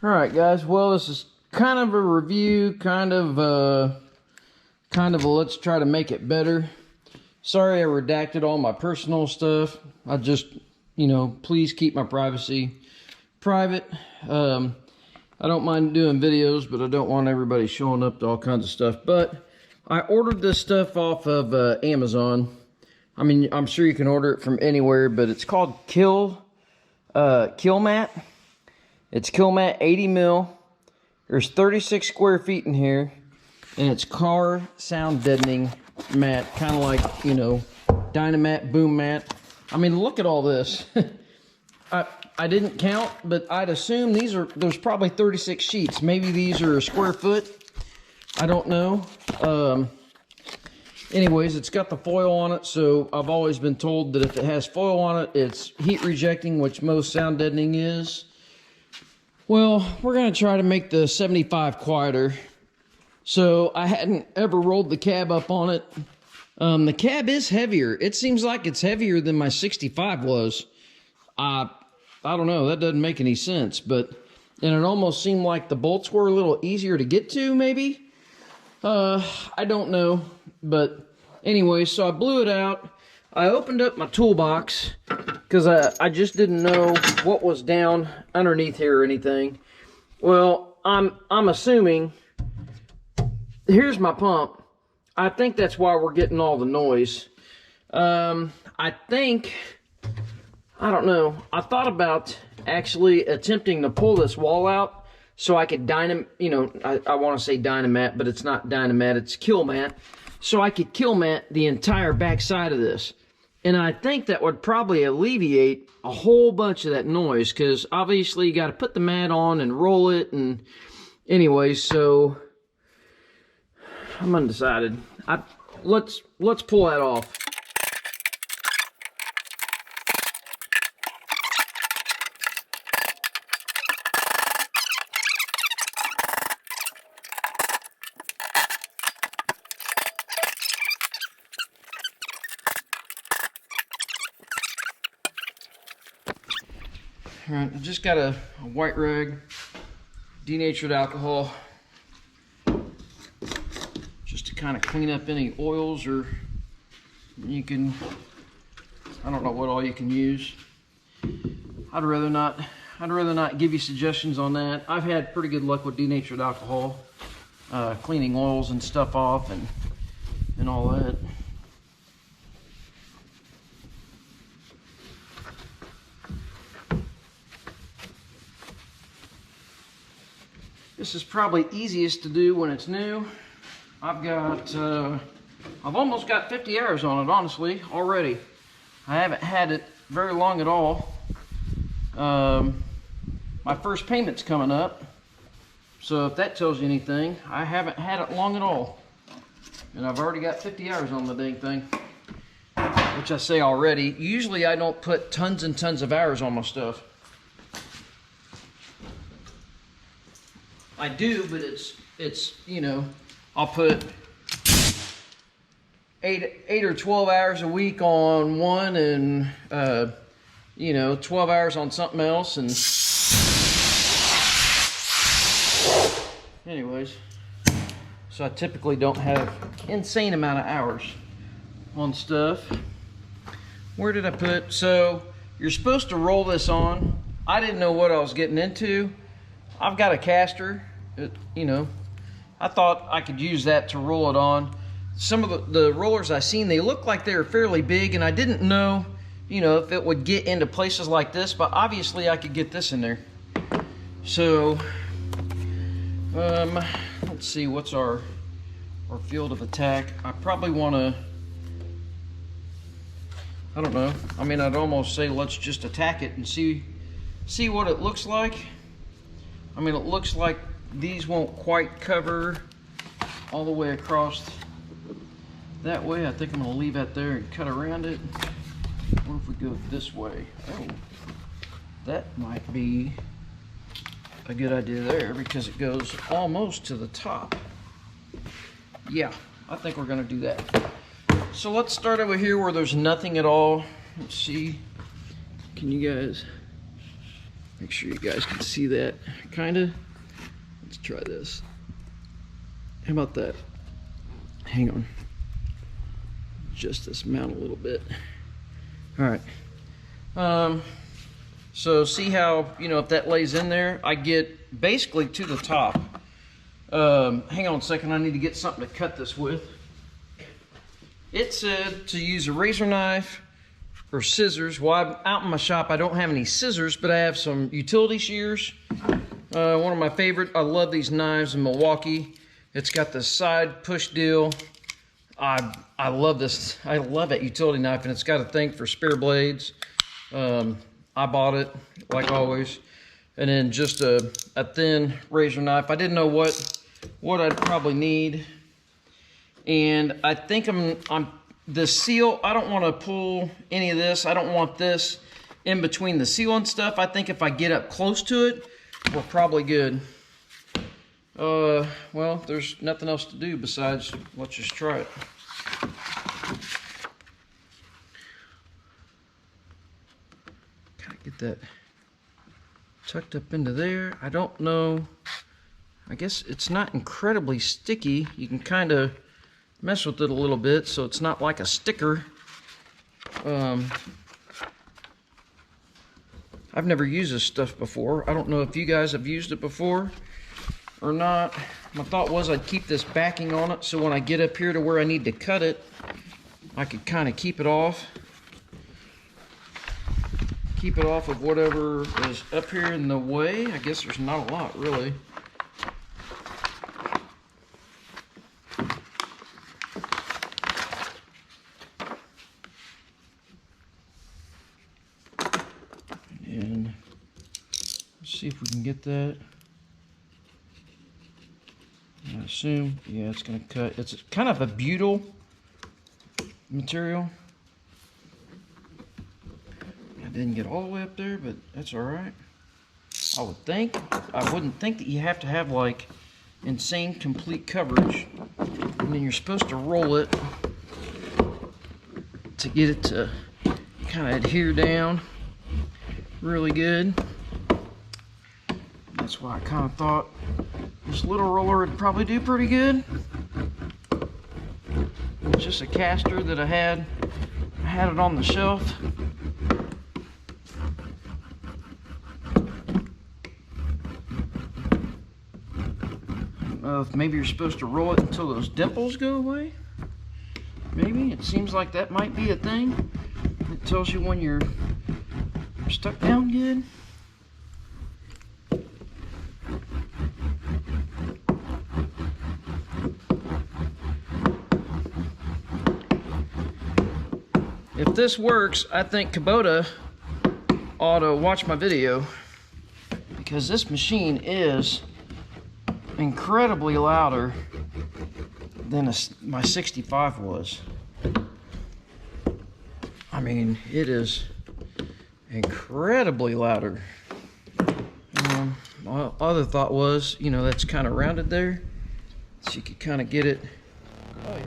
All right, guys. Well, this is kind of a review, kind of a let's try to make it better. Sorry I redacted all my personal stuff. I just, please keep my privacy private. I don't mind doing videos, but I don't want everybody showing up to all kinds of stuff. But I ordered this stuff off of Amazon. I mean, I'm sure you can order it from anywhere, but it's called Killmat. It's Killmat 80 mil. There's 36 square feet in here, and it's car sound deadening mat, kind of like, Dynamat, boom mat. I mean, look at all this. I didn't count, but I'd assume there's probably 36 sheets. Maybe these are a square foot. I don't know. Anyways, it's got the foil on it, so I've always been told that if it has foil on it, it's heat rejecting, which most sound deadening is. Well, we're going to try to make the 75 quieter. So I hadn't ever rolled the cab up on it. The cab is heavier. It seems like it's heavier than my 65 was. I don't know. That doesn't make any sense. And it almost seemed like the bolts were a little easier to get to, maybe. I don't know. But anyway, so I blew it out. I opened up my toolbox because I just didn't know what was down underneath here or anything. Well, I'm assuming, here's my pump. I think that's why we're getting all the noise. I don't know. I thought about actually attempting to pull this wall out so I could I want to say Dynamat, but it's not Dynamat, it's Killmat. So I could Killmat the entire back side of this. And I think that would probably alleviate a whole bunch of that noise, because obviously you got to put the mat on and roll it. And anyway, so I'm undecided. Let's pull that off. All right, I just got a white rag, denatured alcohol, just to kind of clean up any oils, or you can, I don't know what all you can use. I'd rather not give you suggestions on that. I've had pretty good luck with denatured alcohol, cleaning oils and stuff off and all that. This is probably easiest to do when it's new. I've almost got 50 hours on it, honestly, already. I haven't had it very long at all. My first payment's coming up, so if that tells you anything, I haven't had it long at all. And I've already got 50 hours on the dang thing, which I say already. Usually I don't put tons and tons of hours on my stuff. I do, but it's I'll put 8 or 12 hours a week on one, and 12 hours on something else. And anyways, so I typically don't have insane amount of hours on stuff. Where did I put? So you're supposed to roll this on. I didn't know what I was getting into. I've got a caster. I thought I could use that to roll it on. Some of the rollers I seen, they look like they were fairly big, and I didn't know, if it would get into places like this, but obviously I could get this in there. So, let's see, what's our field of attack? I probably want to, I don't know. I mean, I'd almost say let's just attack it and see what it looks like. I mean, it looks like these won't quite cover all the way across that way. I think I'm going to leave that there and cut around it. What if we go this way? Oh, that might be a good idea there, because it goes almost to the top. Yeah, I think we're going to do that. So let's start over here where there's nothing at all. Let's see. Can you guys... Make sure you guys can see that, kinda. Let's try this. How about that? Hang on. Just this mount a little bit. All right. So see how, you know, if that lays in there, I get basically to the top. Hang on a second, I need to get something to cut this with. It said to use a razor knife or scissors. Well, I'm out in my shop, I don't have any scissors, but I have some utility shears. One of my favorite, I love these knives in Milwaukee. It's got the side push deal. I love this. I love that utility knife, and it's got a thing for spare blades. I bought it, like always. And then just a thin razor knife. I didn't know what I'd probably need. And I think I'm the seal, I don't want to pull any of this. I don't want this in between the seal and stuff. I think if I get up close to it, we're probably good. Well, there's nothing else to do besides let's just try it. Gotta get that tucked up into there. I don't know. I guess it's not incredibly sticky. You can kind of mess with it a little bit so it's not like a sticker. I've never used this stuff before. I don't know if you guys have used it before or not. My thought was I'd keep this backing on it so when I get up here to where I need to cut it, I could kind of keep it off. Keep it off of whatever is up here in the way. I guess there's not a lot really. And let's see if we can get that. I assume, yeah, it's going to cut. It's kind of a butyl material. I didn't get all the way up there, but that's all right. I would think. I wouldn't think that you have to have like insane complete coverage, and then you're supposed to roll it to get it to kind of adhere down really good. That's why I kind of thought this little roller would probably do pretty good. It's just a caster that I had it on the shelf. I don't know if maybe you're supposed to roll it until those dimples go away. Maybe it seems like that might be a thing. It tells you when you're stuck down good. If this works, I think Kubota ought to watch my video, because this machine is incredibly louder than my 65 was. I mean, it is incredibly louder. My other thought was, you know, that's kind of rounded there, so you could kind of get it. Oh, yeah.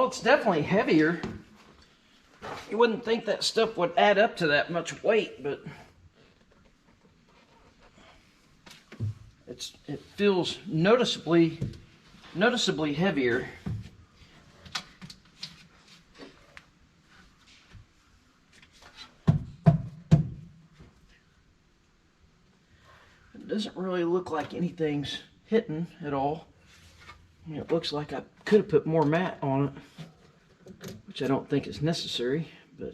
Well, it's definitely heavier. You wouldn't think that stuff would add up to that much weight, but it feels noticeably heavier. It doesn't really look like anything's hitting at all. I mean, it looks like I could have put more mat on it, which I don't think is necessary, but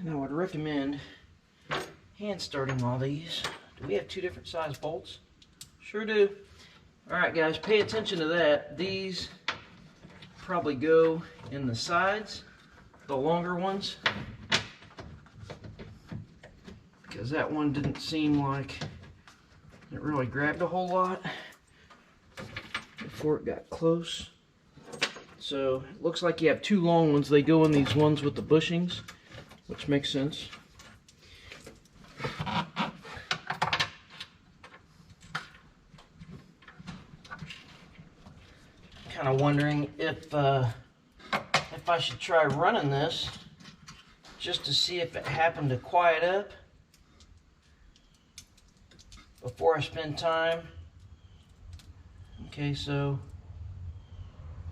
and I would recommend hand starting all these. Do we have 2 different size bolts? Sure do. Alright guys, pay attention to that. These probably go in the sides, the longer ones, because that one didn't seem like it really grabbed a whole lot before it got close. So it looks like you have 2 long ones. They go in these ones with the bushings, which makes sense. Kind of wondering if I should try running this just to see if it happened to quiet up before I spend time. Okay, so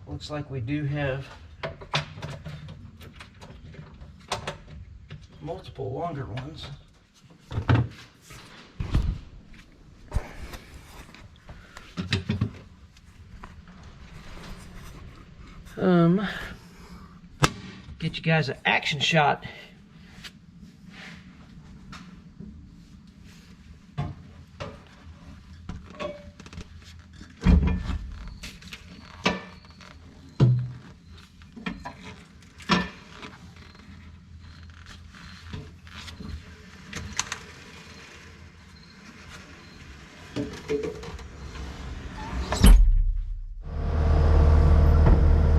looks like we do have multiple longer ones. Get you guys an action shot.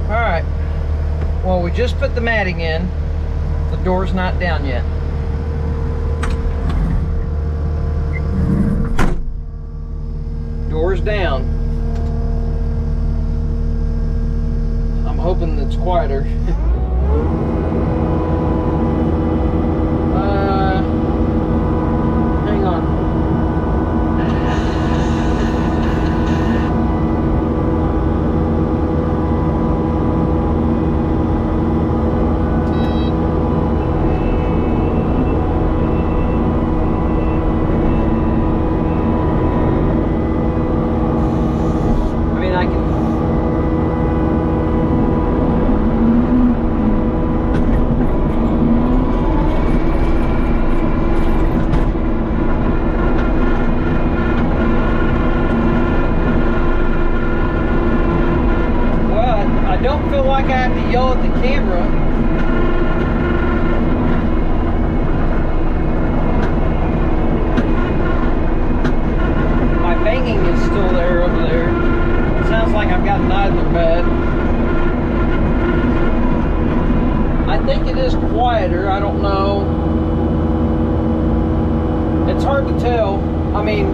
Alright, well, we just put the matting in. The door's not down yet. Door's down. I'm hoping it's quieter. Hang on. Like I have to yell at the camera. My banging is still there over there. It sounds like I've got neither bad. I think it is quieter. I don't know. It's hard to tell. I mean,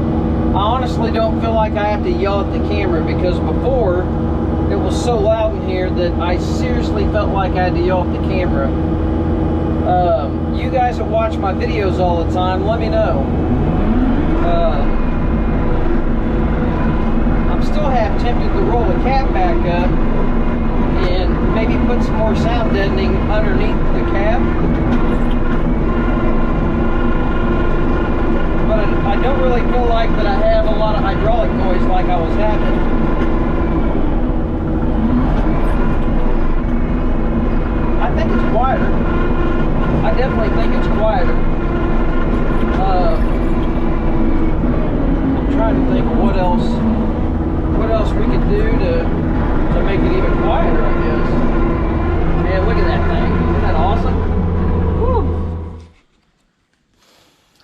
I honestly don't feel like I have to yell at the camera, because before it was so loud in here that I seriously felt like I had to yell at the camera. You guys that watch my videos all the time, let me know. I'm still half tempted to roll the cap back up and maybe put some more sound deadening underneath the cap. But I don't really feel like that I have a lot of hydraulic noise like I was having. I think it's quieter. I definitely think it's quieter. I'm trying to think of what else we could do to make it even quieter, I guess. Man, look at that thing. Isn't that awesome? Woo.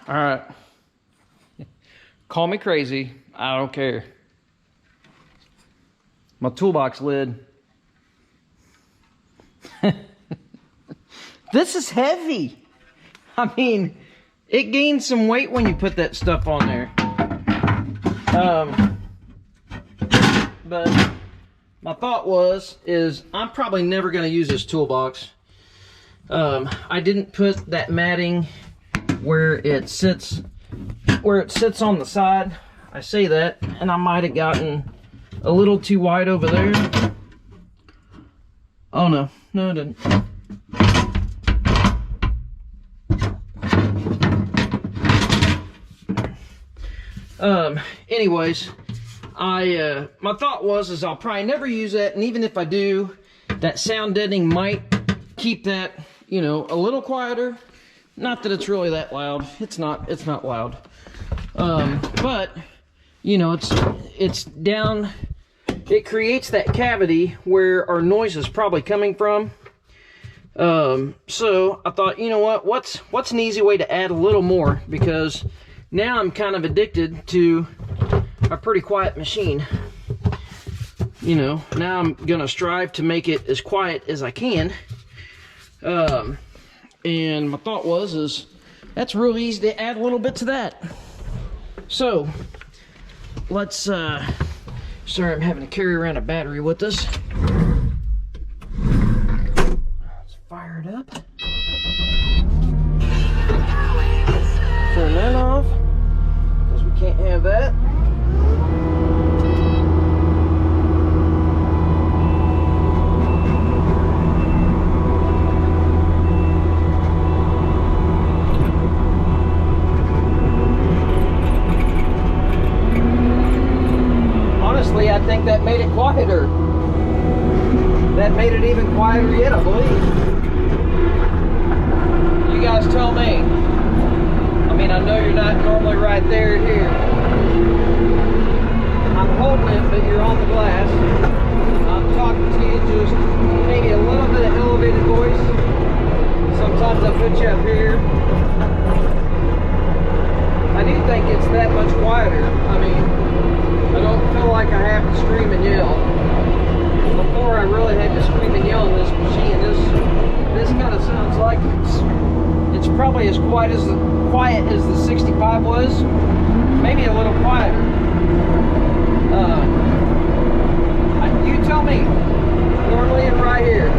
All right. Call me crazy. I don't care. My toolbox lid. This is heavy. I mean, it gains some weight when you put that stuff on there. But my thought is I'm probably never going to use this toolbox. I didn't put that matting where it sits on the side. I say that, and I might have gotten a little too wide over there. Oh no, no I didn't. Anyways, my thought is I'll probably never use that, and even if I do, that sound deadening might keep that, you know, a little quieter. Not that it's really that loud. It's not loud. But you know, it's down. It creates that cavity where our noise is probably coming from. So I thought, you know what? What's an easy way to add a little more, because now I'm kind of addicted to a pretty quiet machine. You know, now I'm gonna strive to make it as quiet as I can. And my thought is that's real easy to add a little bit to that. So let's sorry, I'm having to carry around a battery with us. Let's fire it up. Turn that off, because we can't have that. I think that made it quieter. That made it even quieter yet, I believe. You guys tell me. I mean, I know you're not normally right there here. I'm holding it, but you're on the glass. I'm talking to you just maybe a little bit of elevated voice. Sometimes I put you up here. I do think it's that much quieter. I mean, I don't feel like I have to scream and yell. Before I really had to scream and yell in this machine. This kind of sounds like it's probably as quiet as the 65 was. Maybe a little quieter. You tell me. Normally and right here.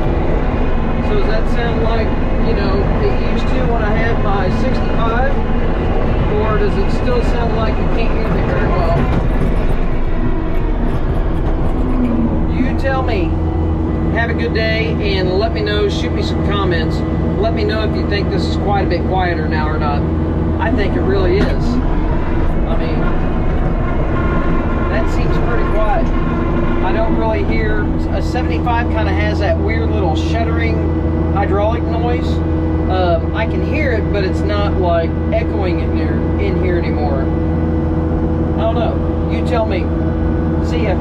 So does that sound like, you know, it used to when I had my 65? Or does it still sound like you can't hear me very well? Tell me. Have a good day, and let me know, shoot me some comments. Let me know if you think this is quite a bit quieter now or not. I think it really is. I mean, that seems pretty quiet. I don't really hear, a 75 kind of has that weird little shuddering hydraulic noise. I can hear it, but it's not like echoing in here anymore. I don't know. You tell me. See ya.